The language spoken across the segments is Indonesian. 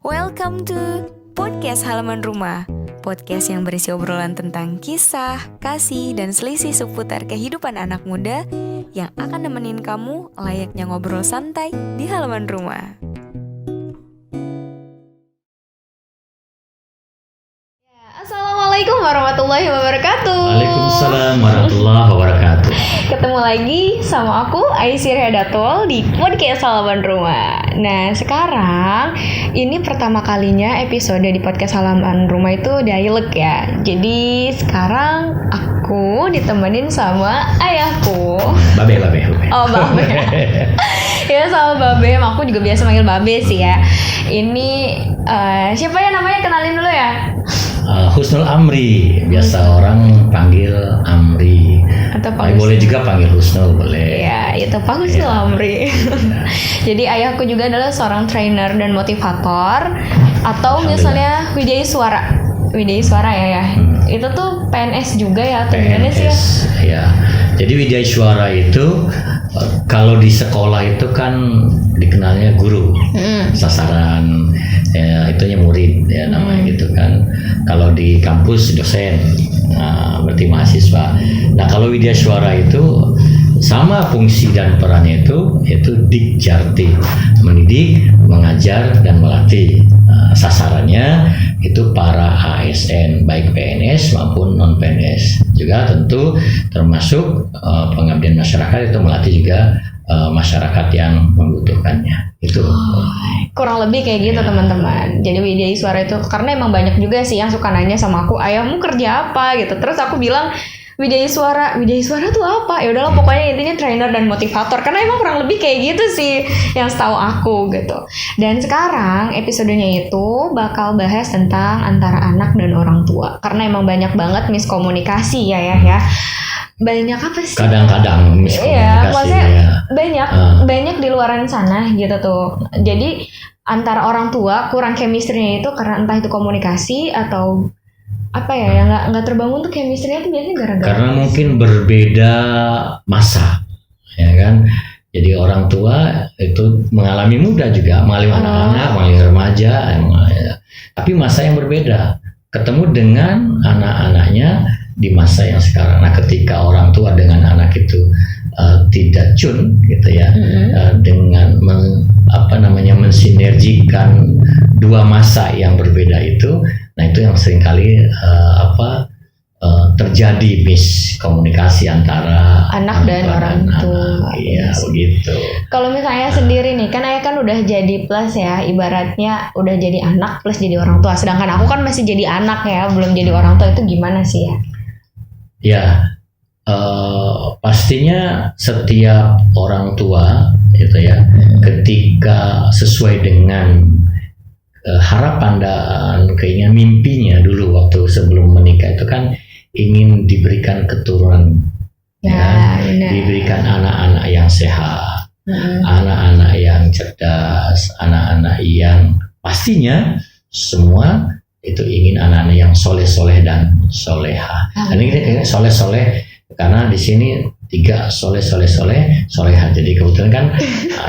Welcome to Podcast Halaman Rumah. Podcast yang berisi obrolan tentang kisah, kasih, dan selisih seputar kehidupan anak muda yang akan nemenin kamu layaknya ngobrol santai di halaman rumah. Assalamualaikum warahmatullahi wabarakatuh. Waalaikumsalam warahmatullahi wabarakatuh. Ketemu lagi sama aku Aisyah Redatul di Podcast Halaman Rumah. Nah, sekarang ini pertama kalinya episode di Podcast Halaman Rumah itu dialog ya. Jadi sekarang aku ditemenin sama ayahku. Babe. Oh, Babe. Ya, sama Babe. Aku juga biasa manggil Babe sih ya. Ini siapa ya namanya? Kenalin dulu ya. Husnul Amri, biasa orang panggil Amri. Atau Pak Husnul. Boleh juga panggil Husnul, boleh. Ya, itu Pak Husnul Amri. Jadi ayahku juga adalah seorang trainer dan motivator. Atau misalnya Widya Suara ya. Itu tuh PNS juga ya atau gimana sih ya? Ya. Jadi Widya Suara itu kalau di sekolah itu kan dikenalnya guru, sasaran ya, itunya murid ya namanya gitu kan. Kalau di kampus dosen, berarti mahasiswa. Nah kalau Widya Suara itu sama fungsi dan perannya itu Dikjarti, mendidik, mengajar dan melatih. Sasarannya itu para ASN baik PNS maupun non PNS, juga tentu termasuk pengabdian masyarakat, itu melatih juga masyarakat yang membutuhkannya. Itu kurang lebih kayak gitu teman-teman. Jadi Widya Suara itu karena emang banyak juga sih yang suka nanya sama aku, ayahmu kerja apa gitu. Terus aku bilang Widya Suara tuh apa? Ya udahlah pokoknya intinya trainer dan motivator, karena emang kurang lebih kayak gitu sih yang setahu aku gitu. Dan sekarang episodenya itu bakal bahas tentang antara anak dan orang tua, karena emang banyak banget miskomunikasi ya. Banyak apa sih? Kadang-kadang miskomunikasi. Iya, maksudnya banyak di luaran sana gitu tuh. Jadi antara orang tua kurang chemistry-nya itu karena entah itu komunikasi atau apa ya, yang nggak terbangun tuh chemistry-nya tuh biasanya gara-gara karena mungkin berbeda masa, ya kan. Jadi orang tua itu mengalami muda juga, mengalami anak-anak, mengalami remaja, tapi masa yang berbeda. Ketemu dengan anak-anaknya di masa yang sekarang. Nah, ketika orang tua dengan anak itu tidak tune gitu ya, dengan mensinergikan dua masa yang berbeda itu, nah itu yang seringkali terjadi miskomunikasi antara anak dan orang tua. Iya, begitu. Kalau misalnya sendiri nih, kan ayah kan udah jadi plus ya, ibaratnya udah jadi anak plus jadi orang tua. Sedangkan aku kan masih jadi anak ya, belum jadi orang tua. Itu gimana sih ya? Ya, pastinya setiap orang tua gitu ya, ketika sesuai dengan harapan dan keinginan mimpinya dulu waktu sebelum menikah itu kan ingin diberikan keturunan, diberikan anak-anak yang sehat, anak-anak yang cerdas, anak-anak yang pastinya semua itu ingin anak-anak yang soleh dan soleha. Dan ini soleh karena di sini 3 soleha. Jadi kebetulan kan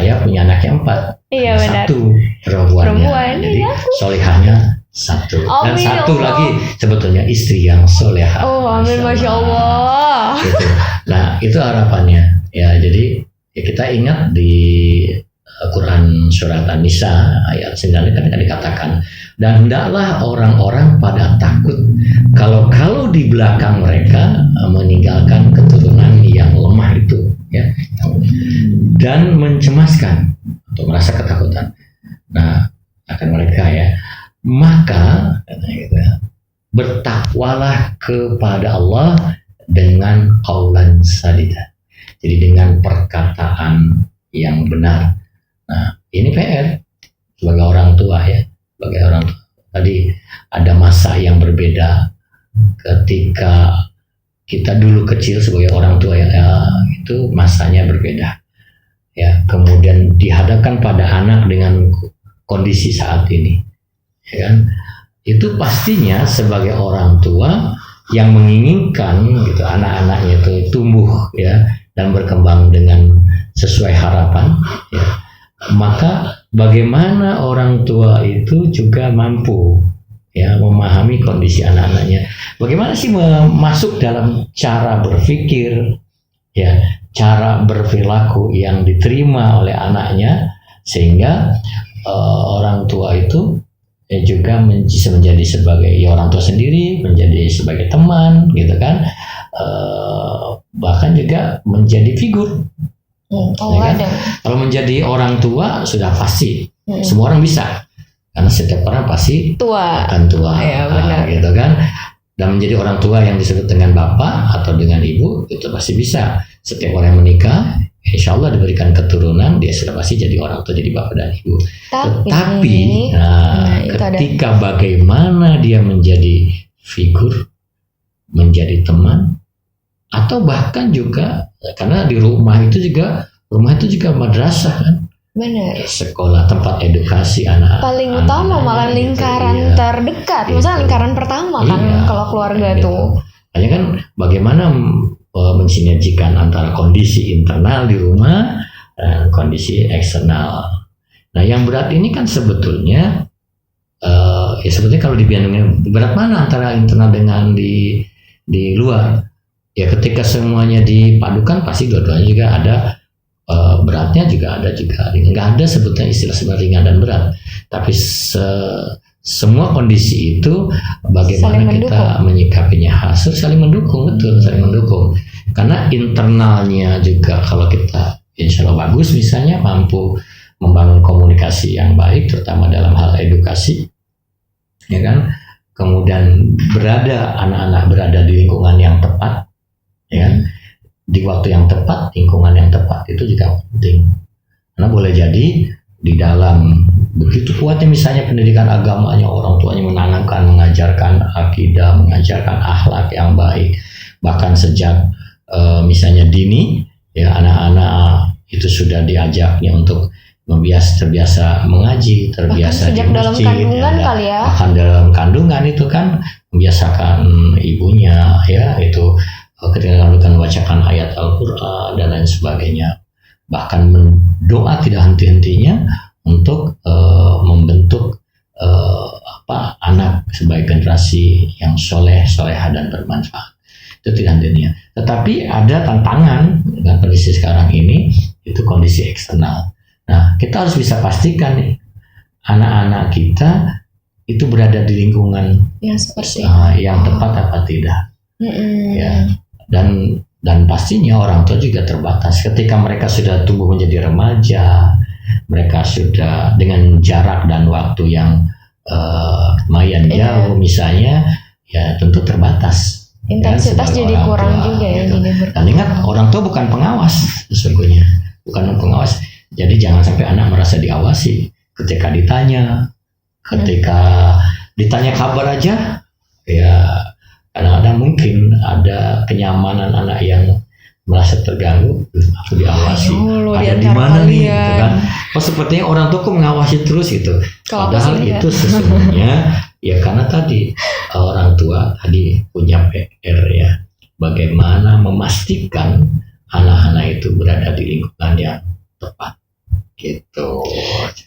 ayah punya anak yang 4. Iya, benar. 1 perempuan. Jadi solehahnya 1. Dan 1 lagi sebetulnya istri yang soleha. Oh, amin, masya Allah. Gitu. Nah, itu harapannya. Ya, jadi kita ingat di Quran surat An-Nisa ayat 9 kan dikatakan, dan hendaklah orang-orang pada takut kalau di belakang mereka meninggalkan keturunan yang lemah itu ya, dan mencemaskan atau merasa ketakutan akan mereka ya, maka bertakwalah kepada Allah dengan qaulan sadida, jadi dengan perkataan yang benar. Nah, ini PR sebagai orang tua ya, sebagai orang tua. Tadi ada masa yang berbeda ketika kita dulu kecil sebagai orang tua ya, itu masanya berbeda. Ya, kemudian dihadapkan pada anak dengan kondisi saat ini. Ya kan? Itu pastinya sebagai orang tua yang menginginkan gitu anak-anaknya itu tumbuh ya dan berkembang dengan sesuai harapan ya. maka bagaimana orang tua itu juga mampu ya memahami kondisi anak-anaknya. Bagaimana sih masuk dalam cara berpikir, ya, cara berperilaku yang diterima oleh anaknya, sehingga orang tua itu juga bisa menjadi sebagai ya orang tua sendiri, menjadi sebagai teman, gitu kan, bahkan juga menjadi figur. Ya kan? Kalau menjadi orang tua sudah pasti semua orang bisa, karena setiap orang pasti akan tua, ya, benar. gitu kan. Dan menjadi orang tua yang disebut dengan bapak atau dengan ibu itu pasti bisa. Setiap orang yang menikah, insya Allah diberikan keturunan, dia sudah pasti jadi orang tua, jadi bapak dan ibu. Tetapi ketika bagaimana dia menjadi figur, menjadi teman, atau bahkan juga karena di rumah itu juga madrasah kan. Benar. Sekolah, tempat edukasi anak. Paling utama malah lingkaran terdekat, misalnya lingkaran pertama kan kalau keluarga tuh. Hanya kan bagaimana mensinergikan antara kondisi internal di rumah dan kondisi eksternal. Nah, yang berat ini kan sebetulnya ya sebetulnya kalau dibandingkan berat mana antara internal dengan di luar. Ya ketika semuanya dipadukan pasti dua-duanya juga ada beratnya, juga ada nggak ada sebetulnya istilah sebenarnya ringan dan berat, tapi semua kondisi itu bagaimana kita menyikapinya, hasil saling mendukung, betul, saling mendukung. Karena internalnya juga kalau kita insya Allah bagus, misalnya mampu membangun komunikasi yang baik terutama dalam hal edukasi, ya kan, kemudian anak-anak berada di lingkungan yang tepat, ya kan, di waktu yang tepat, lingkungan yang tepat itu juga penting. Karena boleh jadi di dalam begitu kuatnya misalnya pendidikan agamanya, orang tuanya menanamkan, mengajarkan akidah, mengajarkan akhlak yang baik, bahkan sejak misalnya dini, ya anak-anak itu sudah diajaknya untuk terbiasa mengaji, terbiasa di masjid, bahkan dalam kandungan itu kan membiasakan ibunya, ya itu ketika kandungan membacakan ayat Al-Quran dan lain sebagainya, bahkan doa tidak henti-hentinya untuk membentuk anak sebagai generasi yang solehah dan bermanfaat. Itu tidak henti-hentinya. Tetapi ada tantangan dengan kondisi sekarang ini, itu kondisi eksternal. Nah, kita harus bisa pastikan nih, anak-anak kita itu berada di lingkungan yang seperti yang tepat apa tidak. Ya. Dan pastinya orang tua juga terbatas. Ketika mereka sudah tumbuh menjadi remaja, mereka sudah dengan jarak dan waktu yang lumayan jauh misalnya, ya tentu terbatas. Intensitas jadi kurang tua, juga ya. Gitu. Dan ingat, orang tua bukan pengawas sesungguhnya, bukan pengawas. Jadi jangan sampai anak merasa diawasi. Ketika ditanya kabar aja, ya kadang-kadang mungkin ada kenyamanan anak yang merasa terganggu, aku diawasi. Ada di mana nih, gitu kan? Sepertinya orang tua kok mengawasi terus gitu. Padahal itu sesungguhnya ya karena tadi orang tua tadi punya PR, ya, bagaimana memastikan anak-anak itu berada di lingkungan yang tepat. Gitu.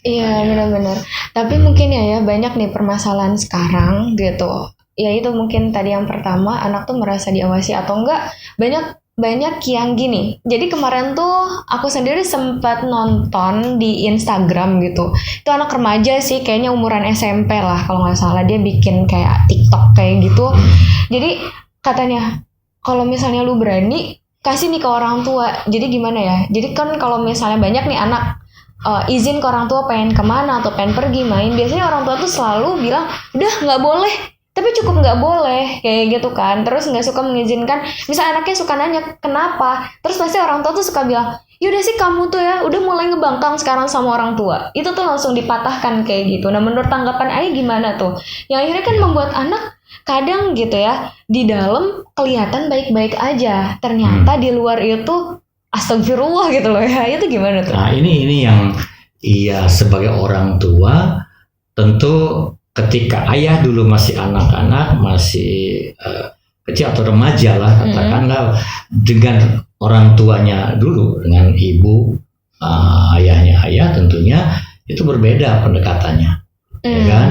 Iya, benar-benar. Tapi mungkin ya banyak nih permasalahan sekarang gitu. Ya itu mungkin tadi yang pertama, anak tuh merasa diawasi atau enggak, banyak yang gini. Jadi kemarin tuh aku sendiri sempat nonton di Instagram gitu. Itu anak remaja sih, kayaknya umuran SMP lah kalau nggak salah, dia bikin kayak TikTok kayak gitu. Jadi katanya kalau misalnya lu berani kasih nih ke orang tua. Jadi gimana ya? Jadi kan kalau misalnya banyak nih anak izin ke orang tua pengen kemana atau pengen pergi main, biasanya orang tua tuh selalu bilang udah nggak boleh. Tapi cukup nggak boleh kayak gitu kan. Terus nggak suka mengizinkan. Misal anaknya suka nanya kenapa, terus pasti orang tua tuh suka bilang, yaudah sih kamu tuh ya udah mulai ngebangkang sekarang sama orang tua. Itu tuh langsung dipatahkan kayak gitu. Nah, menurut tanggapan Ayah gimana tuh? Yang akhirnya kan membuat anak kadang gitu ya, di dalam kelihatan baik-baik aja, ternyata di luar itu astagfirullah gitu loh ya. Itu gimana tuh? Nah, ini yang sebagai orang tua tentu ketika ayah dulu masih anak-anak, masih kecil atau remaja lah katakanlah, dengan orang tuanya dulu, dengan ibu ayahnya ayah, tentunya itu berbeda pendekatannya, ya kan?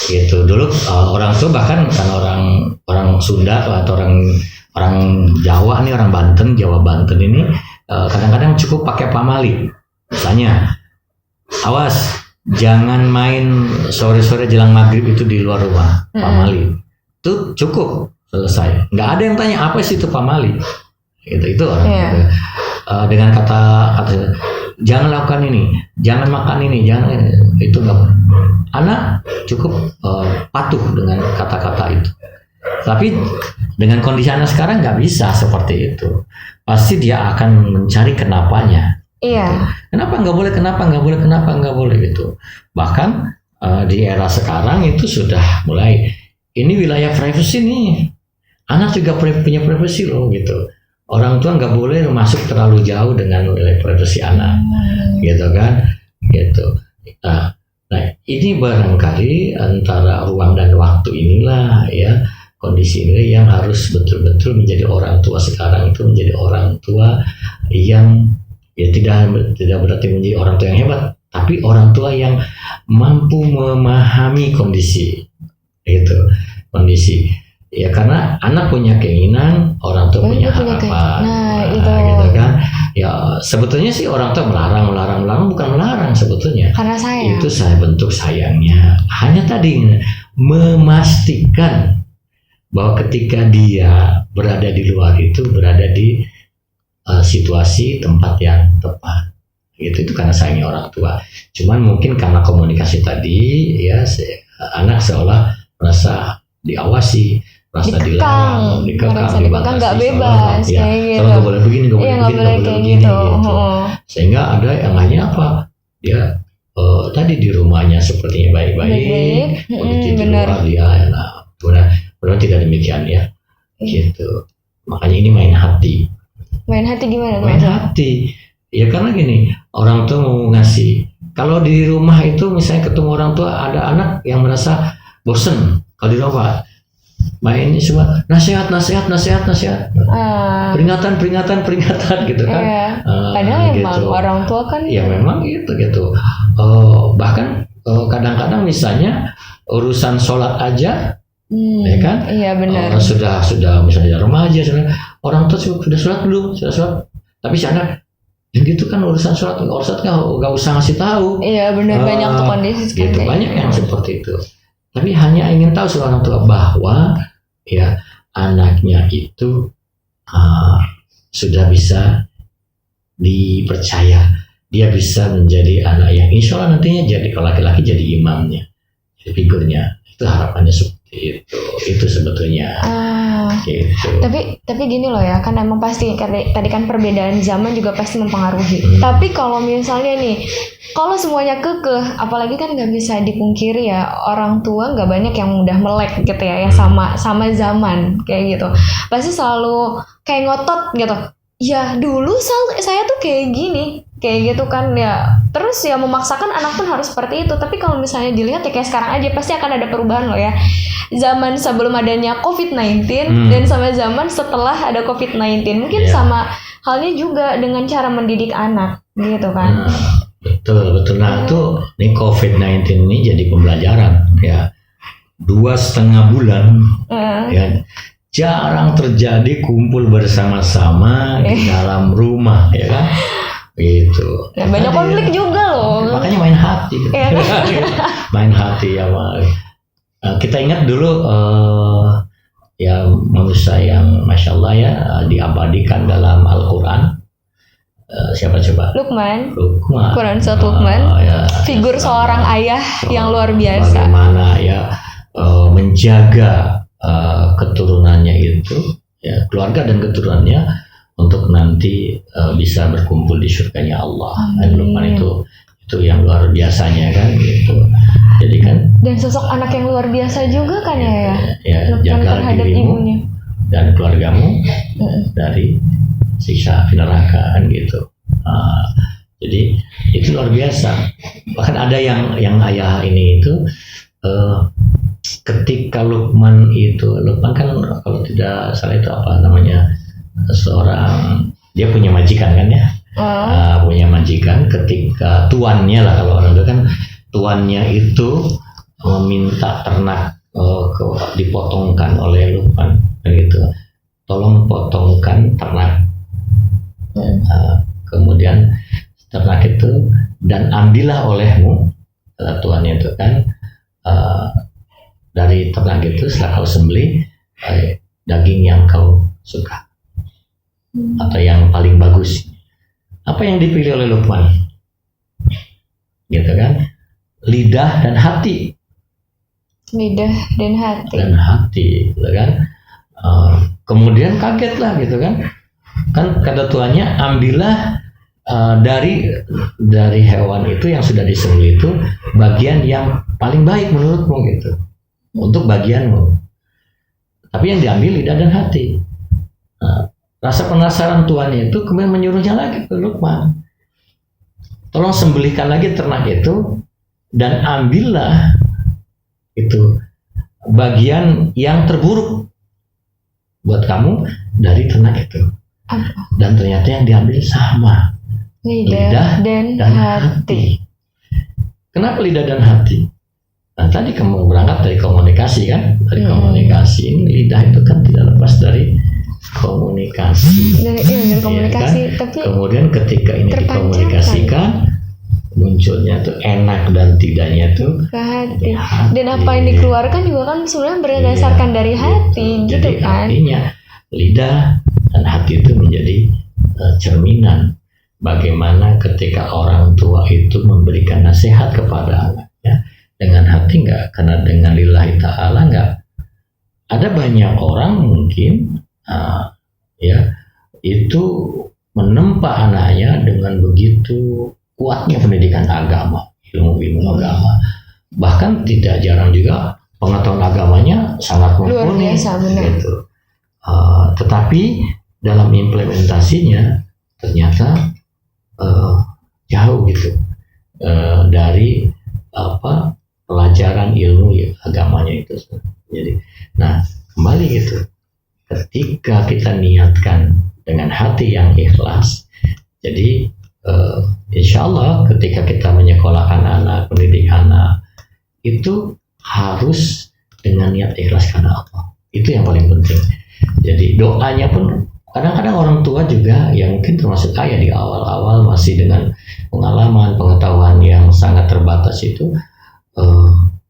Gitu. Dulu orang tua bahkan kan orang Sunda atau orang Jawa nih, orang Banten, Jawa Banten ini kadang-kadang cukup pakai pamali. Misalnya, awas jangan main sore-sore jelang maghrib itu di luar rumah, pamali. Itu cukup, selesai. Nggak ada yang tanya apa sih itu pamali. Itu orang. Gitu. Dengan kata jangan lakukan ini, jangan makan ini, jangan ini. Itu nggak. Anak cukup patuh dengan kata-kata itu. Tapi dengan kondisi anak sekarang nggak bisa seperti itu. Pasti dia akan mencari kenapanya. Iya. Gitu. Kenapa nggak boleh? Kenapa nggak boleh gitu. Bahkan di era sekarang itu sudah mulai. Ini wilayah privasi nih. Anak juga punya privasi loh gitu. Orang tua nggak boleh masuk terlalu jauh dengan wilayah privasi anak, gitu kan? Gitu. Nah, ini barangkali antara ruang dan waktu inilah ya, kondisi ini yang harus betul-betul menjadi orang tua sekarang itu menjadi orang tua yang ya tidak berarti menjadi orang tua yang hebat, tapi orang tua yang mampu memahami kondisi itu, kondisi ya, karena anak punya keinginan, orang tua punya harapan. Gitu kan ya, sebetulnya sih orang tua melarang bukan melarang sebetulnya, karena sayang. Itu saya bentuk sayangnya, hanya tadi memastikan bahwa ketika dia berada di luar itu berada di situasi tempat yang tepat. Itu karena sayangnya orang tua. Cuman mungkin karena komunikasi tadi ya, anak seolah merasa diawasi, merasa dilarang, dikekang, nggak bebas, ya, kayak gitu. Kalau nggak boleh begini, nggak boleh begini, gitu. Sehingga ada yang hanya apa, dia tadi di rumahnya sepertinya baik-baik, begitu di luar dia, benar tidak demikian ya, gitu. Makanya ini main hati. Main hati gimana? Main hati. Ya karena gini, orang tua mau ngasih. Kalau di rumah itu misalnya ketemu orang tua, ada anak yang merasa bosen. Kalau di rumah main ini semua nasihat, peringatan gitu kan. Padahal gitu. Emang orang tua kan. Ya memang gitu. Bahkan kadang-kadang misalnya urusan sholat aja, ya kan? Iya benar. Sudah misalnya remaja, orang tua sudah sholat belum? Sudah sholat. Tapi sana yang gitu kan urusan sholat nggak usah ngasih tahu. Iya benar, banyak tuh kondisi gitu, banyak yang seperti itu. Tapi hanya ingin tahu seorang tua bahwa ya anaknya itu sudah bisa dipercaya, dia bisa menjadi anak yang insya Allah nantinya jadi, kalau laki-laki jadi imamnya, jadi figurnya. Itu harapannya seperti itu sebetulnya. Gitu. Tapi gini loh ya, kan emang pasti tadi kan perbedaan zaman juga pasti mempengaruhi. Tapi kalau misalnya nih, kalau semuanya kekeh, apalagi kan nggak bisa dipungkiri ya, orang tua nggak banyak yang mudah melek gitu ya, sama zaman kayak gitu. Pasti selalu kayak ngotot gitu. Ya dulu saya tuh kayak gini, kayak gitu kan ya. Terus ya memaksakan anak pun harus seperti itu. Tapi kalau misalnya dilihat ya kayak sekarang aja, pasti akan ada perubahan loh ya. Zaman sebelum adanya COVID-19 dan sama zaman setelah ada COVID-19. Mungkin sama halnya juga dengan cara mendidik anak gitu kan. Betul. Nah itu nih COVID-19 ini jadi pembelajaran ya. 2,5 bulan ya, jarang terjadi kumpul bersama-sama di dalam rumah ya kan. Gitu. Ya, banyak konflik juga loh. Makanya main hati. Ya, kan? Main hati ya. Kita ingat dulu ya manusia yang masya Allah ya diabadikan dalam Al-Quran. Siapa coba? Lukman. Quran surat Lukman. Ya, figur seorang ayah yang luar biasa. Bagaimana ya menjaga keturunannya itu, ya keluarga dan keturunannya untuk nanti bisa berkumpul di surganya Allah. Dan Lukman itu yang luar biasanya kan gitu. Jadi kan. Dan sosok anak yang luar biasa juga kan ya. Ya jaga dirimu ibunya dan keluargamu dari siksa neraka kan gitu. Jadi itu luar biasa. Bahkan ada yang ayah ini itu ketika Lukman kan kalau tidak salah itu apa namanya, seorang dia punya majikan kan ya, punya majikan. Ketika tuannya lah, kalau orang itu kan tuannya itu meminta ternak dipotongkan oleh Luqman, gitu. Tolong potongkan ternak. Kemudian ternak itu dan ambillah olehmu, tuannya itu kan, dari ternak itu setelah kau sembelih daging yang kau suka atau yang paling bagus. Apa yang dipilih oleh Luqman? Gitu kan? Lidah dan hati. Lidah dan hati. Dan hati, gitu kan? Kemudian kaget lah, gitu kan? Kan kata tuannya, ambillah dari hewan itu yang sudah disembelih itu bagian yang paling baik menurutmu, gitu, untuk bagianmu. Tapi yang diambil lidah dan hati. Rasa penasaran tuannya itu kemudian menyuruhnya lagi ke Luqman, tolong sembelihkan lagi ternak itu dan ambillah itu bagian yang terburuk buat kamu dari ternak itu. Dan ternyata yang diambil sama, lidah dan hati. Kenapa lidah dan hati? Nah, tadi kamu berangkat dari komunikasi kan? Dari komunikasi ini, lidah itu kan tidak lepas dari komunikasi. Dari komunikasi, ya kan? Tapi kemudian ketika ini dikomunikasikan, munculnya tuh enak dan tidaknya tuh ke hati. Dan apa yang dikeluarkan juga kan sebenarnya berdasarkan dari hati, gitu jadi kan? Artinya lidah dan hati itu menjadi cerminan bagaimana ketika orang tua itu memberikan nasihat kepada anaknya dengan hati, enggak, karena dengan lillahi ta'ala enggak. Ada banyak orang mungkin ya itu menempa anaknya dengan begitu kuatnya pendidikan agama, ilmu agama, bahkan tidak jarang juga pengetahuan agamanya sangat mumpuni, gitu. Tetapi dalam implementasinya ternyata jauh, gitu, dari pelajaran ilmu agamanya itu. Jadi, nah kembali gitu. Ketika kita niatkan dengan hati yang ikhlas, jadi insya Allah ketika kita menyekolahkan anak, mendidik anak, itu harus dengan niat ikhlas karena Allah. Itu yang paling penting. Jadi doanya pun kadang-kadang orang tua juga yang mungkin termasuk saya di awal-awal masih dengan pengalaman, pengetahuan yang sangat terbatas itu,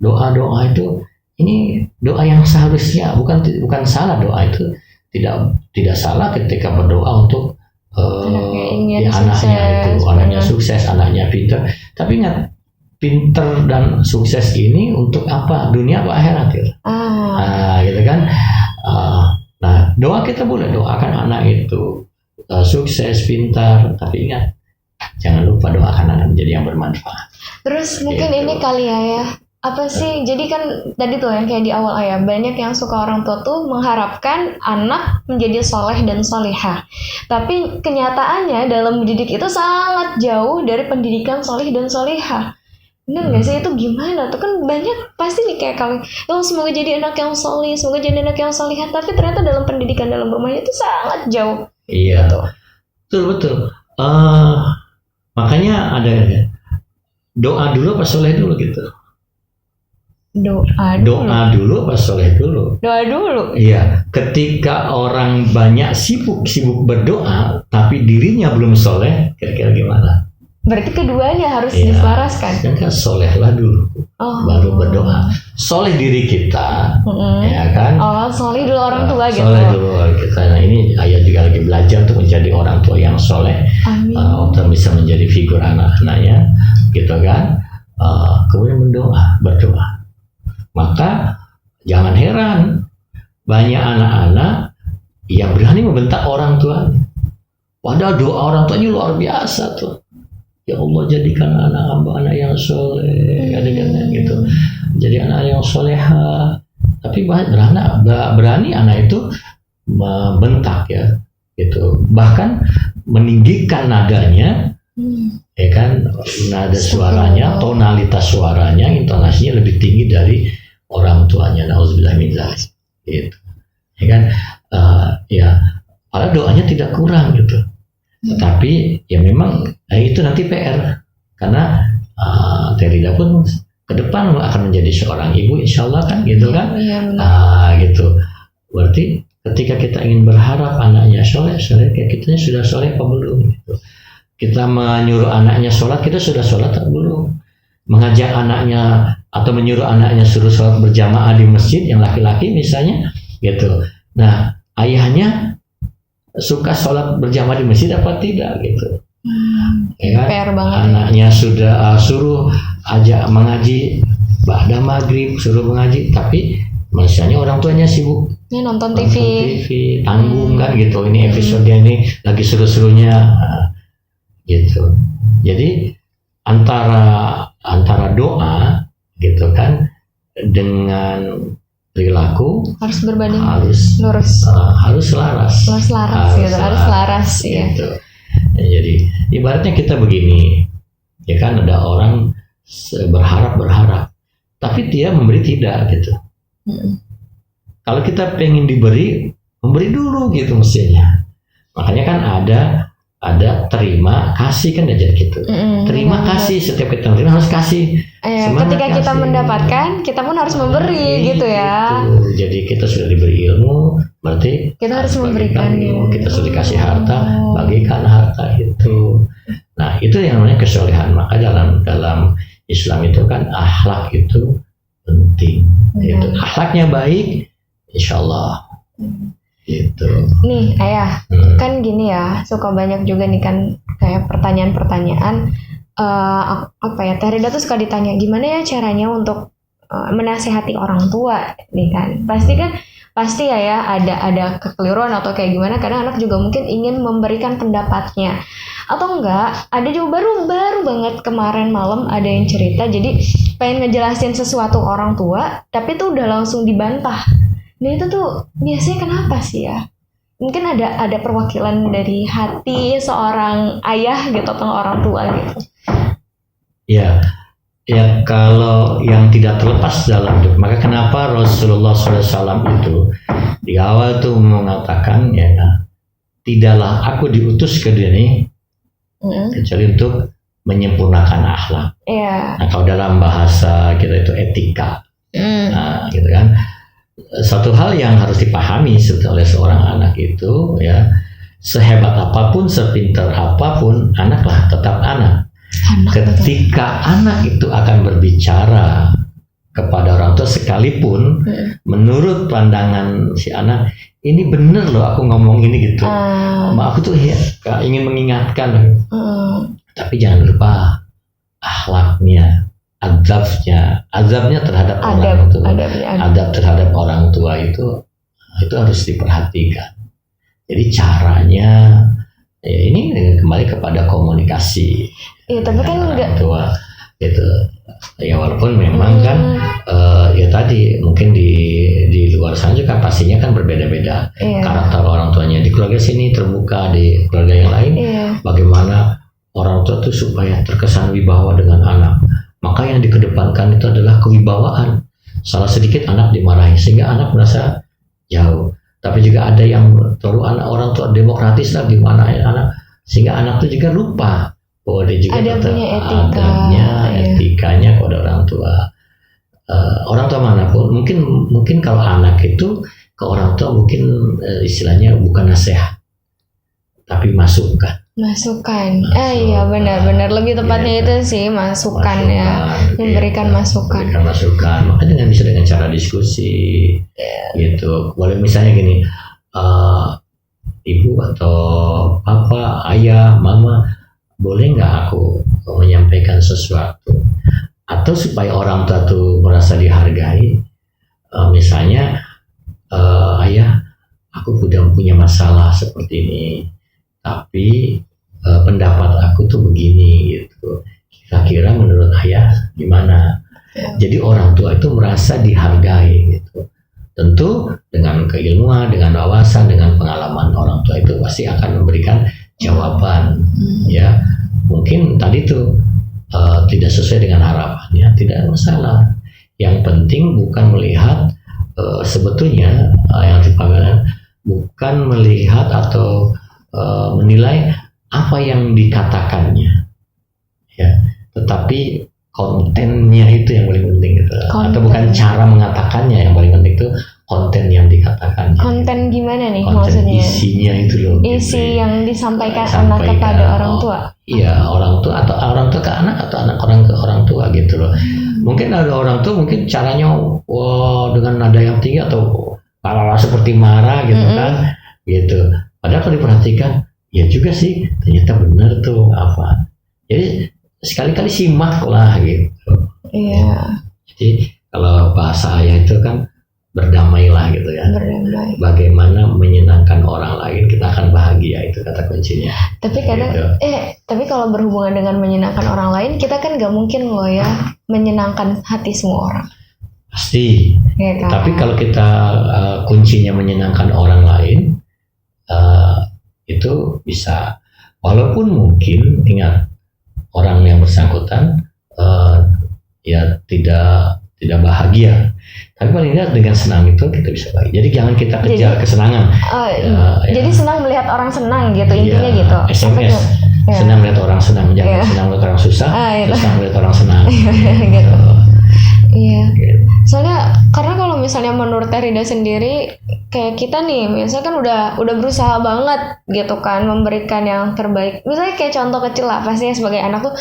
doa-doa itu, ini doa yang seharusnya bukan salah, doa itu tidak salah ketika berdoa untuk anaknya sukses, anaknya pintar. Tapi ingat, pintar dan sukses ini untuk apa? Dunia apa akhirat, gitu. Gitu kan? Nah, doa kita boleh doakan anak itu sukses, pintar, tapi ingat, jangan lupa doakan anak menjadi yang bermanfaat. Terus mungkin gitu. Ini kali ya, apa sih, jadi kan tadi tuh yang kayak di awal banyak yang suka orang tua tuh mengharapkan anak menjadi soleh dan solehah, tapi kenyataannya dalam mendidik itu sangat jauh dari pendidikan soleh dan solehah. Bener nggak sih? Itu gimana tuh? Kan banyak pasti nih kayak kalian, semoga jadi anak yang soleh, semoga jadi anak yang solehah, tapi ternyata dalam pendidikan dalam rumahnya itu sangat jauh. Iya, betul. Makanya ada doa dulu pas soleh dulu, gitu. Doa dulu pas soleh dulu. Doa dulu. Iya, ketika orang banyak sibuk berdoa tapi dirinya belum soleh, kira-kira gimana? Berarti keduanya harus diselaraskan. Ya kan, solehlah dulu, baru berdoa. Soleh diri kita, ya kan? Soleh dulu orang tua, gitu. Soleh dulu orang kita. Nah, ini ayah juga lagi belajar untuk menjadi orang tua yang soleh, untuk bisa menjadi figur anak-anaknya, gitu kan? Kemudian berdoa. Maka jangan heran banyak anak-anak yang berani membentak orang tuanya. Padahal doa orang tuanya luar biasa tuh. Ya Allah, jadikan anak hamba anak yang soleh, gitu. Jadi anak yang soleha. Tapi berani anak itu membentak, ya, gitu. Bahkan meninggikan nadanya, ya kan, nada suaranya, tonalitas suaranya, intonasinya lebih tinggi dari orang tuanya. Nauzubillah min dzalik, gitu. Ya kan, padahal doanya tidak kurang, gitu. Tetapi ya memang itu nanti PR, karena Terida pun ke depan akan menjadi seorang ibu, insya Allah kan, gitu kan. Gitu. Berarti ketika kita ingin berharap anaknya soleh, kayak kitanya sudah soleh apa belum? Gitu. Kita menyuruh anaknya sholat, kita sudah sholat atau belum? Mengajak anaknya atau menyuruh anaknya suruh sholat berjamaah di masjid yang laki-laki misalnya, gitu. Nah, ayahnya suka sholat berjamaah di masjid apa tidak, gitu. Ya kan? Anaknya sudah suruh ajak mengaji ba'da maghrib, suruh mengaji, tapi misalnya orang tuanya sibuk nonton TV, tanggung kan, gitu. Ini episode ini lagi seru-serunya, gitu. Jadi antara doa, gitu kan, dengan perilaku harus berbanding lurus, harus selaras, harus selaras, gitu. Ya, jadi ibaratnya kita begini, ya kan, ada orang berharap, tapi dia memberi tidak, gitu. Kalau kita pengen diberi, memberi dulu, gitu mestinya. Makanya kan ada terima kasih, kan aja gitu. Terima kasih, setiap kita terima harus kasih. Ketika kita mendapatkan, kita pun harus memberi, gitu ya. Gitu. Jadi kita sudah diberi ilmu, berarti kita harus memberikan ilmu. Kita sudah dikasih harta, bagikan harta itu. Nah, itu yang namanya kesolehan. Maka dalam Islam itu kan akhlak itu penting. Gitu. Akhlaknya baik, insya Allah. Gitu. Nih ayah, kan gini ya, suka banyak juga nih kan kayak pertanyaan-pertanyaan, apa ya, Terida tuh suka ditanya gimana ya caranya untuk menasehati orang tua nih kan. Pasti ya ada kekeliruan atau kayak gimana, karena anak juga mungkin ingin memberikan pendapatnya, atau enggak ada juga baru banget kemarin malam ada yang cerita, jadi pengen ngejelasin sesuatu orang tua tapi tuh udah langsung dibantah. Nah itu tuh biasanya kenapa sih ya? Mungkin ada perwakilan dari hati seorang ayah gitu atau orang tua gitu. Ya kalau yang tidak terlepas dalam hidup, maka kenapa Rasulullah SAW itu di awal tuh mengatakan ya, tidaklah aku diutus ke dunia ini kecuali untuk menyempurnakan akhlak. Nah kalau dalam bahasa kita itu etika, nah gitu kan. Satu hal yang harus dipahami oleh seorang anak itu ya, sehebat apapun, sepintar apapun, anaklah tetap anak. Ketika anak itu akan berbicara kepada orang tua sekalipun menurut pandangan si anak ini bener loh aku ngomong ini gitu, aku tuh ya ingin mengingatkan, tapi jangan lupa akhlaknya, azabnya terhadap orang tua, adab terhadap orang tua itu harus diperhatikan. Jadi caranya ya ini kembali kepada komunikasi. Iya, tapi kan enggak tua itu ya, walaupun memang kan ya tadi mungkin di luar sana juga pastinya kan berbeda-beda karakter orang tuanya. Di keluarga sini terbuka, di keluarga yang lain bagaimana orang tua tuh supaya terkesan wibawa dengan anak. Maka yang dikedepankan itu adalah kewibawaan. Salah sedikit anak dimarahi sehingga anak merasa jauh. Tapi juga ada yang terlalu anak orang tua demokratis lah, gimana anak sehingga anak itu juga lupa bahwa dia juga ada punya etikanya kepada orang tua. Orang tua manapun mungkin kalau anak itu ke orang tua mungkin istilahnya bukan nasihat tapi masukan. Iya benar lebih tepatnya itu sih masukan ya, memberikan masukan. Maka bisa dengan cara diskusi gitu. Boleh misalnya gini, ibu atau papa, ayah, mama, boleh nggak aku menyampaikan sesuatu, atau supaya orang tua tuh merasa dihargai. Misalnya ayah, aku udah punya masalah seperti ini, tapi pendapat aku tuh begini gitu. Kira-kira menurut ayah gimana? Jadi orang tua itu merasa dihargai gitu. Tentu dengan keilmuan, dengan wawasan, dengan pengalaman orang tua itu pasti akan memberikan jawaban. Ya, mungkin tadi tuh tidak sesuai dengan harapannya, tidak masalah. Yang penting bukan melihat sebetulnya yang dipanggil bukan melihat atau menilai apa yang dikatakannya, ya, tetapi kontennya itu yang paling penting gitu. Atau bukan cara mengatakannya yang paling penting, itu konten yang dikatakannya. Konten gimana nih Konten maksudnya? isinya itu loh. Isi gitu. yang disampaikan anak kepada orang tua. Iya, orang tua atau orang tua ke anak atau anak orang ke orang tua gitu loh. Mungkin ada orang tua mungkin caranya dengan nada yang tinggi atau ala-ala seperti marah gitu kan, gitu. Padahal kalau diperhatikan, ya juga sih ternyata benar tuh apa. Jadi sekali-kali simak lah gitu. Iya. Jadi kalau bahasa ayah itu kan berdamailah gitu ya. Berdamai. Bagaimana menyenangkan orang lain, kita akan bahagia, itu kata kuncinya. Tapi kadang Gitu. tapi kalau berhubungan dengan menyenangkan orang lain, kita kan nggak mungkin loh ya menyenangkan hati semua orang. Pasti. Ya kan? Tapi kalau kita kuncinya menyenangkan orang lain, itu bisa. Walaupun mungkin ingat orang yang bersangkutan ya tidak bahagia, tapi paling tidak dengan senang itu kita bisa bahagia. Jadi jangan kita kejar kesenangan. Jadi senang melihat orang senang gitu, intinya Ya, gitu. SMS. Ya. Senang melihat orang senang, jangan Ya. senang melihat orang susah, Itu. senang melihat orang senang. Gitu. Iya. Gitu. Soalnya karena kalau misalnya menurut Rida sendiri, kayak kita nih, misalnya kan udah berusaha banget gitu kan memberikan yang terbaik. Misalnya kayak contoh kecil lah, pasti sebagai anak tuh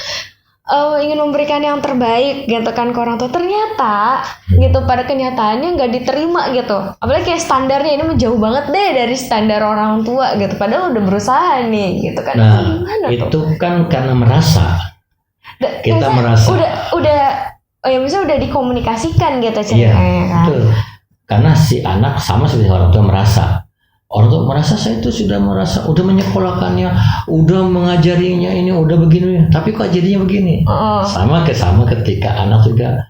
ingin memberikan yang terbaik gitu kan ke orang tua, ternyata gitu pada kenyataannya nggak diterima gitu. Apalagi kayak standarnya ini jauh banget deh dari standar orang tua gitu, padahal udah berusaha nih gitu kan. Nah, Gimana itu tuh? kan karena merasa kita Misalnya merasa udah ya misalnya udah dikomunikasikan gitu iya, ceritanya kan. betul. Karena si anak sama seperti orang tua merasa. Orang tua merasa saya itu sudah merasa, udah menyekolahkannya, udah mengajarinya ini, udah begini, tapi kok jadinya begini. Sama ketika anak juga,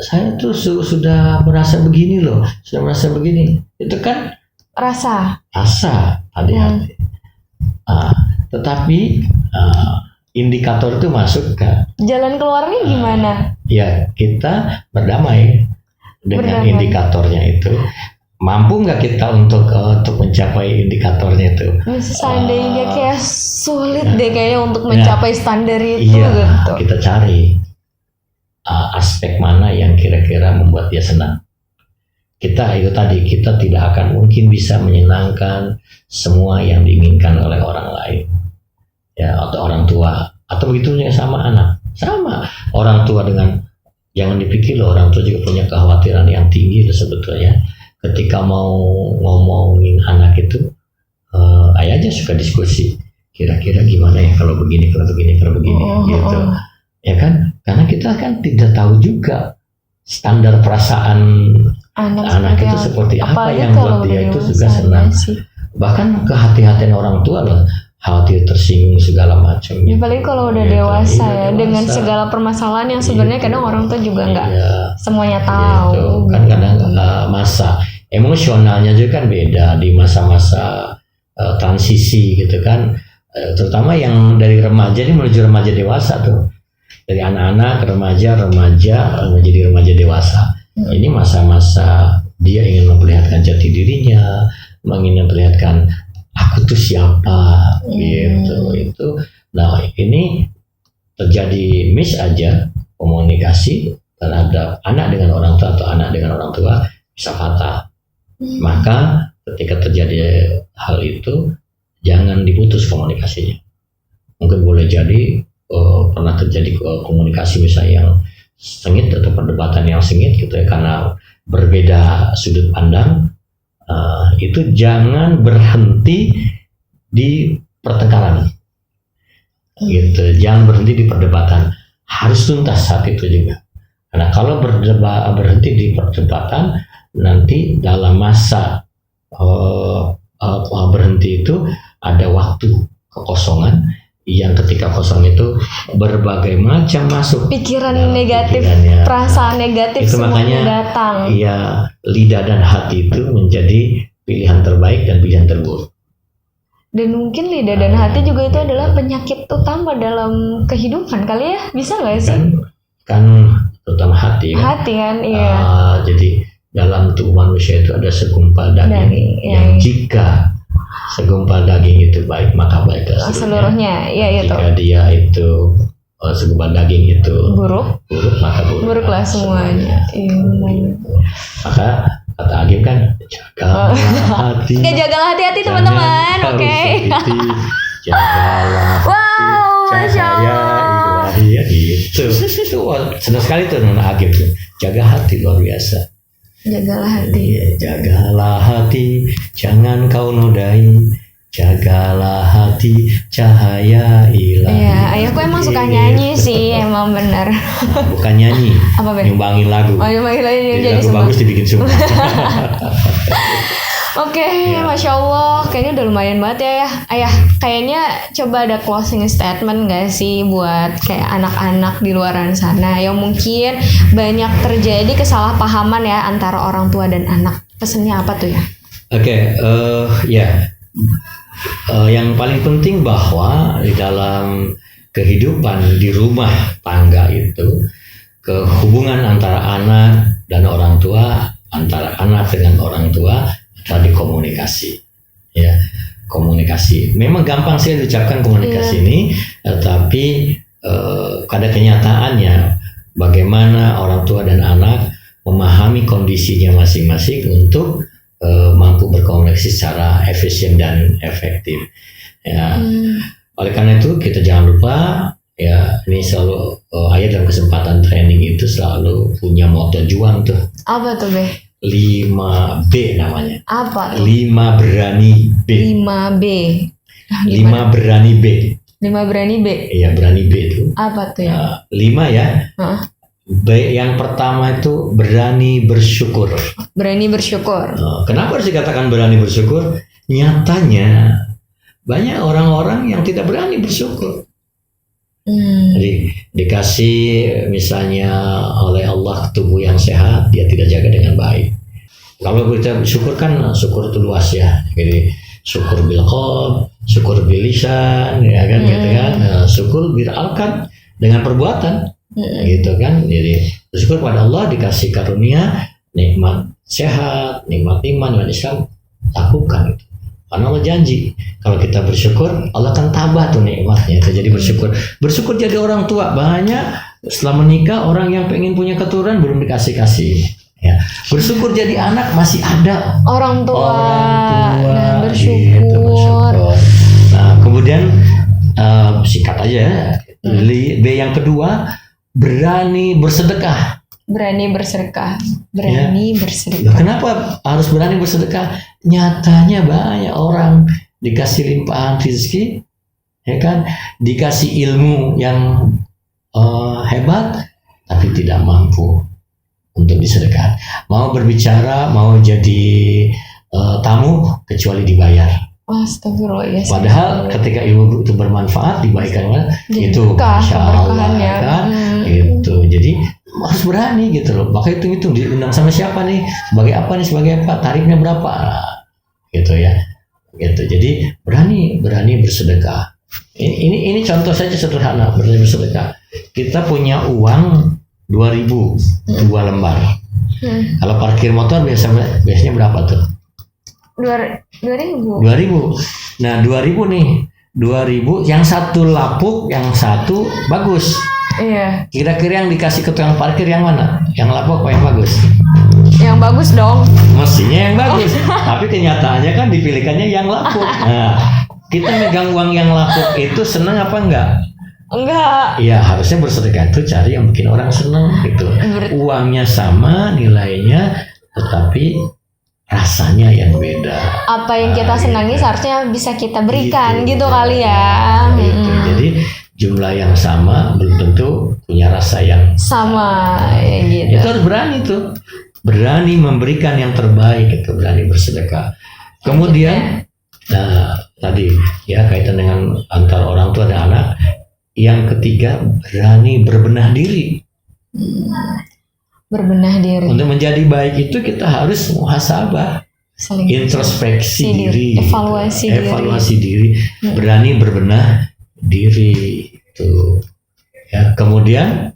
saya tuh sudah merasa begini loh, sudah merasa begini. Itu kan Rasa. hati-hati. Tetapi indikator itu masuk ke Jalan keluarnya gimana? ya kita berdamai dengan indikatornya itu. Mampu nggak kita untuk mencapai indikatornya itu? Seandainya kayak sulit deh kayaknya untuk mencapai standar itu Iya, gitu. kita cari aspek mana yang kira-kira membuat dia senang. Kita itu tadi, kita tidak akan mungkin bisa menyenangkan semua yang diinginkan oleh orang lain, ya, atau orang tua, atau begitu juga sama anak. Sama orang tua dengan, jangan dipikir loh, orang tua juga punya kekhawatiran yang tinggi sebetulnya. Ketika mau ngomongin anak itu, ayah aja suka diskusi. Kira-kira gimana ya kalau begini, gitu. Ya kan? Karena kita kan tidak tahu juga standar perasaan anak itu seperti apa yang buat dia itu juga senang. Bahkan kehati-hatian orang tua loh, khawatir tersinggung segala macam. Ya paling kalau udah dewasa ya, dengan segala permasalahan yang sebenarnya kadang orang tua juga nggak semuanya tahu. Gitu. Kan kadang masa emosionalnya juga kan beda di masa-masa transisi gitu kan, terutama yang dari remaja ini menuju remaja dewasa tuh, dari anak-anak ke remaja menjadi remaja dewasa. Ini masa-masa dia ingin memperlihatkan jati dirinya, ingin memperlihatkan aku tuh siapa, gitu itu. Nah ini terjadi miss aja komunikasi terhadap anak dengan orang tua atau anak dengan orang tua bisa fatal. Maka ketika terjadi hal itu jangan diputus komunikasinya. Mungkin boleh jadi pernah terjadi komunikasi misalnya yang sengit atau perdebatan yang sengit gitu ya, karena berbeda sudut pandang. Itu jangan berhenti di pertengkaran, gitu. Jangan berhenti di perdebatan, harus tuntas saat itu juga. Karena kalau berhenti di perdebatan, nanti dalam masa berhenti itu ada waktu kekosongan, yang ketika kosong itu berbagai macam masuk pikiran negatif, pikirannya. perasaan negatif itu semuanya makanya datang. Iya, lidah dan hati itu menjadi pilihan terbaik dan pilihan terburuk. Dan mungkin lidah dan hati juga itu adalah penyakit utama dalam kehidupan kali ya, bisa nggak sih? Kan terutama hati kan. Hati kan, iya. Jadi dalam tubuh manusia itu ada segumpal daging yang jika segumpal daging itu baik, maka baiklah seluruhnya. Iya itu. Jika dia itu segumpal daging itu buruk, maka buruklah semuanya. Maka kata Agim kan, jagalah hati. Jagalah hati-hati teman-teman. Oke. Jagalah wow, Masya Allah. Iya gitu. Itu senang sekali tuh Nona Agim tuh. Jaga hati luar biasa. Jagalah hati. Iya, jagalah hati, jangan kau nodai. Jagalah hati, cahaya ilahi. Iya, ayahku emang suka nyanyi sih, emang benar. Bukan nyanyi, apa nyumbangin lagu. Oh, nyumbangin lagu, jadi lagu bagus dibikin sumbang. Oke, Masya Allah, kayaknya udah lumayan banget ya Ayah. Kayaknya coba ada closing statement gak sih buat kayak anak-anak di luaran sana yang mungkin banyak terjadi kesalahpahaman ya antara orang tua dan anak. Pesannya apa tuh ya? Oke, yang paling penting bahwa di dalam kehidupan di rumah tangga itu, kehubungan antara anak dan orang tua, antara anak dengan orang tua, tadi komunikasi, ya komunikasi. Memang gampang sih diucapkan komunikasi ini, tapi pada kenyataannya bagaimana orang tua dan anak memahami kondisinya masing-masing untuk mampu berkomunikasi secara efisien dan efektif. Ya, oleh karena itu kita jangan lupa ya, ini selalu Ayah dalam kesempatan training itu selalu punya moto juang tuh. Apa tuh Be? 5B namanya. Apa tuh? 5 berani B. 5B. 5 berani B. 5 berani B. Iya, berani B itu. Apa tuh ya? 5 ya. B yang pertama itu berani bersyukur. Berani bersyukur. Kenapa harus dikatakan berani bersyukur? Nyatanya banyak orang-orang yang tidak berani bersyukur. Jadi dikasih misalnya oleh Allah tubuh yang sehat, dia tidak jaga dengan baik. Kalau kita bersyukur kan syukur itu luas ya. Jadi syukur bil qalb, syukur bil lisan, ya kan gitu kan. Syukur bil alkan dengan perbuatan, gitu kan. Jadi bersyukur pada Allah dikasih karunia nikmat sehat, nikmat iman, nikmat Islam, lakukan itu. Karena Allah janji kalau kita bersyukur Allah akan tambah tuh nikmatnya. Jadi bersyukur jadi orang tua. Banyak setelah menikah orang yang pengen punya keturunan belum kasih ya. Bersyukur jadi anak masih ada orang tua dan bersyukur. Gitu, bersyukur. Nah kemudian sikat aja B yang kedua, berani bersedekah. Berani bersedekah. Kenapa harus berani bersedekah? Nyatanya banyak orang dikasih limpahan rezeki, ya kan, dikasih ilmu yang hebat, tapi tidak mampu untuk disedekah. Mau berbicara, mau jadi tamu, kecuali dibayar. Astagfirullah. Padahal ketika ilmu itu bermanfaat, dibaikkan itu Masya Allah, kan? Itu. Jadi harus berani gitu loh. Maka itu diundang sama siapa nih? Sebagai apa? Tarifnya berapa? Nah, gitu ya. Gitu. Jadi berani bersedekah. Ini contoh saja sederhana, berani bersedekah. Kita punya uang 2.000 2 lembar. Kalau parkir motor biasanya berapa tuh? 2.000. Nah 2.000 nih, 2.000 yang satu lapuk, yang satu bagus. Iya. Kira-kira yang dikasih ke tukang parkir yang mana? Yang lapuk apa yang bagus? Yang bagus dong. Mestinya yang bagus. Tapi kenyataannya kan dipilihkannya yang lapuk. Nah, kita megang uang yang lapuk itu senang apa enggak? Enggak. Iya, harusnya bersedekah itu cari yang bikin orang senang gitu. Uangnya sama nilainya, tetapi rasanya yang beda. Apa yang kita senangi seharusnya bisa kita berikan gitu kali ya. Gitu. Jadi jumlah yang sama belum tentu punya rasa yang sama ya gitu. Itu harus berani tuh. Berani memberikan yang terbaik itu, berani bersedekah. Kemudian tadi ya kaitan dengan antara orang tua dan anak. Yang ketiga, berani berbenah diri. Berbenah diri. Untuk menjadi baik itu kita harus muhasabah, introspeksi diri, evaluasi diri, berani berbenah diri itu. Ya, kemudian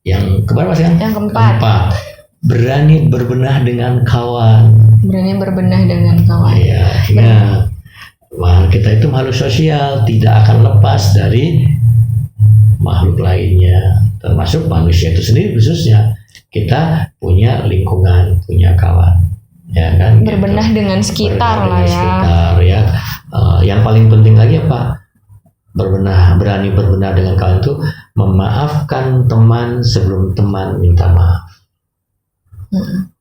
yang keberapa sih? Yang keempat. Berani berbenah dengan kawan. Berani berbenah dengan kawan. Ya, ingat Kita itu makhluk sosial, tidak akan lepas dari makhluk lainnya, termasuk manusia itu sendiri khususnya. Kita punya lingkungan, punya kawan, ya kan? Berbenah dengan sekitar lah ya. Sekitar, ya. Yang paling penting lagi apa? Berani berbenah dengan kawan itu memaafkan teman sebelum teman minta maaf.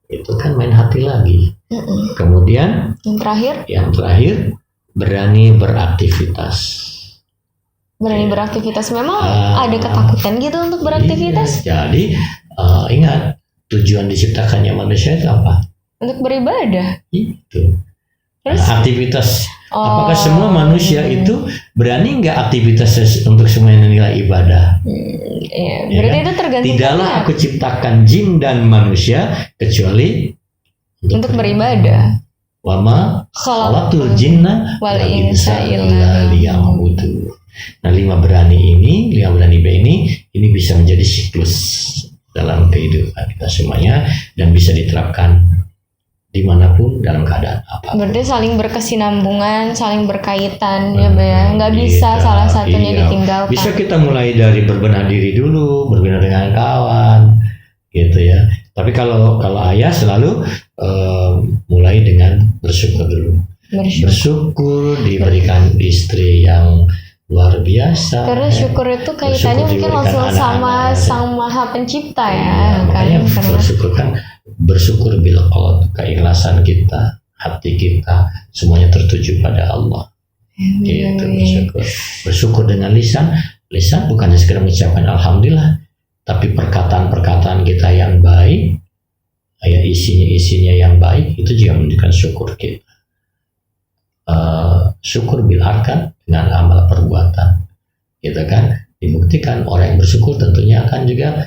Itu kan main hati lagi. Kemudian yang terakhir berani beraktivitas. Berani beraktivitas. Memang ada ketakutan gitu untuk beraktivitas. Iya, jadi ingat tujuan diciptakannya manusia itu apa? Untuk beribadah. Itu. Terus? Aktivitas. Apakah semua manusia itu berani nggak aktivitas untuk semua nilai ibadah? Ya, berarti itu tergantung. Tidaklah aku ciptakan jin dan manusia kecuali untuk beribadah. Wama khalaqtul jinna wal insa illa liya'budun. Nah, 5 berani B ini bisa menjadi siklus dalam kehidupan kita semuanya dan bisa diterapkan dimanapun dalam keadaan apa. Berarti saling berkesinambungan, saling berkaitan ya, nggak bisa salah satunya ditinggalkan. Bisa kita mulai dari berbenah diri dulu, berbenah dengan kawan, gitu ya. Tapi kalau ayah selalu mulai dengan bersyukur dulu. Bersyukur diberikan istri yang luar biasa. Karena syukur itu kaitannya mungkin langsung sama Sang Maha Pencipta ya. Makanya bersyukur bil qalb, keikhlasan kita, hati kita semuanya tertuju pada Allah. Gitu, bersyukur dengan lisan bukan sekedar mengucapkan alhamdulillah, tapi perkataan-perkataan kita yang baik, isinya yang baik itu juga menunjukkan syukur kita. Syukur bil arkan dengan amal perbuatan, gitu kan? Dibuktikan orang yang bersyukur tentunya akan juga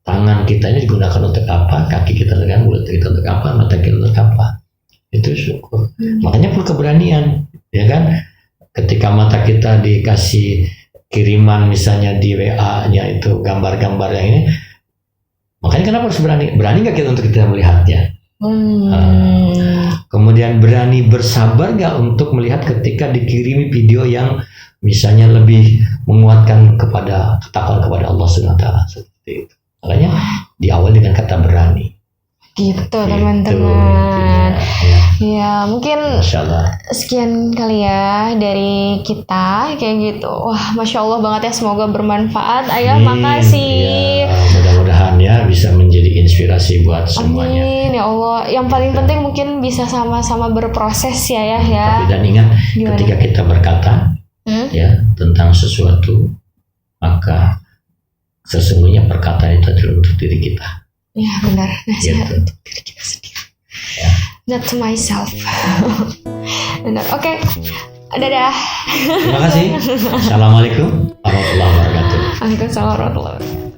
tangan kita ini digunakan untuk apa, kaki kita dengan mulut kita untuk apa, mata kita untuk apa, itu syukur. Makanya perlu keberanian, ya kan? Ketika mata kita dikasih kiriman misalnya di WA-nya itu gambar-gambar yang ini, makanya kenapa harus berani nggak kita untuk kita melihatnya? Kemudian berani bersabar nggak untuk melihat ketika dikirimi video yang misalnya lebih menguatkan ketakwaan kepada Allah SWT, seperti itu. Makanya diawali dengan kata berani. Gitu teman-teman. Ya mungkin sekian kali ya dari kita kayak gitu. Wah, Masya Allah banget ya, semoga bermanfaat. Ayah makasih. Ya, mudah-mudahan ya bisa menjadi inspirasi buat semuanya. Amin ya Allah. Yang paling penting mungkin bisa sama-sama berproses ya. Dan ingat, ketika kita berkata ya tentang sesuatu, maka sesungguhnya perkataan itu adalah untuk diri kita. Ya benar, nasihat untuk diri kita sendiri. Ya. Not to myself. Benar. Oke. Dadah. Terima kasih. Assalamualaikum warahmatullahi wabarakatuh. Waalaikumsalam warahmatullahi wabarakatuh.